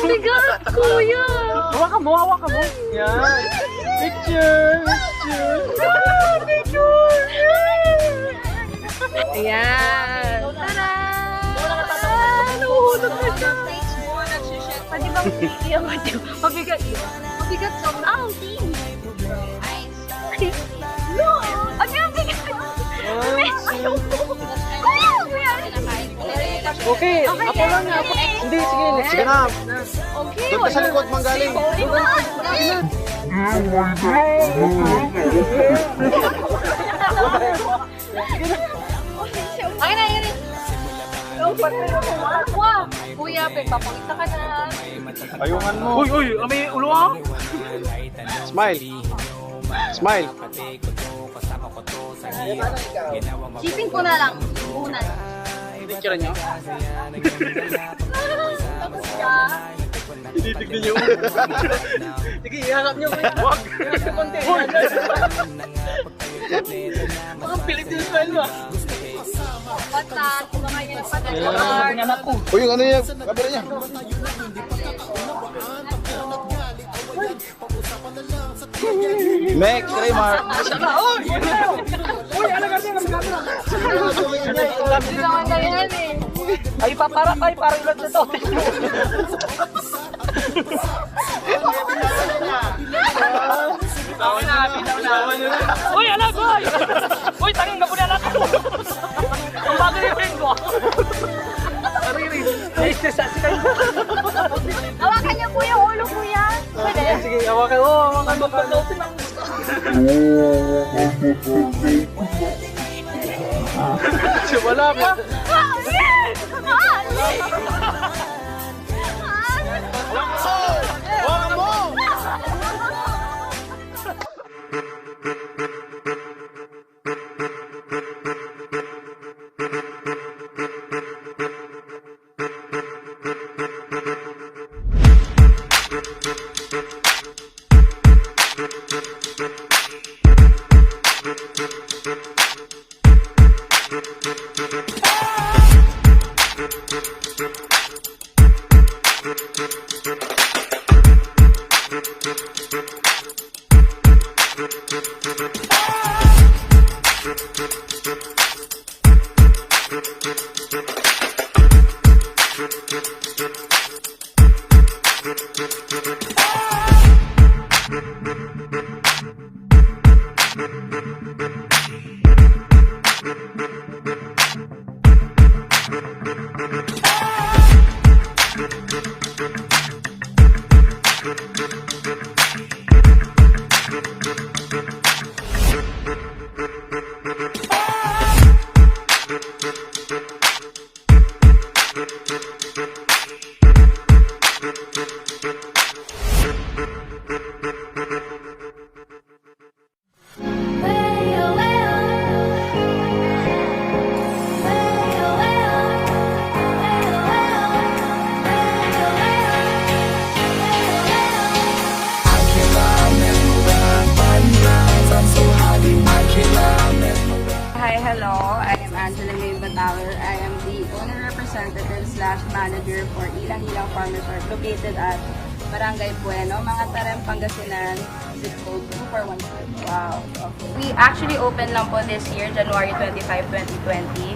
bigat, kuya. Hawakan mo, hawakan mo. Yan. Picture, picture. Ayan. Tara! Nahuhulog na siya. Pwede bang iyan mo ito? Mabigat yun. Mabigat sa outing. No! Ano yung bigat? Ayoko. Kuya! Okay, ako lang nga. Hindi, sige. Sige na. Okay. Doon ka sa likod manggaling. Ay na, yun. Kuya, papakita ka na. Ayungan mo. Uy, may ulo ah. Smile. Smile. Shipping ko na lang. Una. Picture niyo. Tapos siya. Titignan niyo. Sige, iharap niyo kuya. Wag. Konti. Mga Filipino style ah. Patat. Mga yan. Patat. Anak ko. Uy, yung ano niya? Kabila niya. Next, Raymar. Uy, ano kasi ang camera? Hindi naman na yan eh. Ay, paparap ay, parang ilan sa to. Bitaw na. Uy, anak ko! Uy, tangin ka po na anak ko. Ang bago yung ring ko. Ariri, naisasasi kayo. Hawakan niyo po yung ulo, kuya. Pwede? Sige, hawakan mo. Hawakan mo. Paglotin ang gusto. Wala pa. Yes! Hawakan mo! Hi, hello. I am Angela May Batawer. I am the owner representative / manager for Ilang Ilang Farm Resort located at Barangay Bueno, Mga Tarem, Pangasinan, zip code 2416. Wow. Okay. We actually opened lang po this year, January 25, 2020.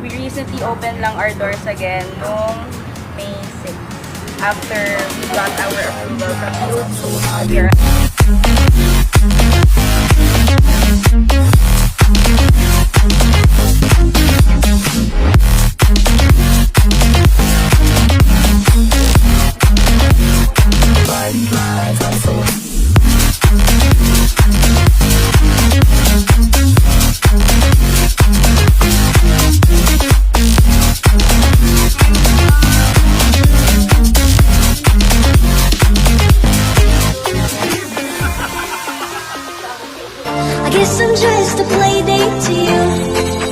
We recently opened lang our doors again noong May 6 after we got our approval from DOT here. I guess I'm just a play date to you.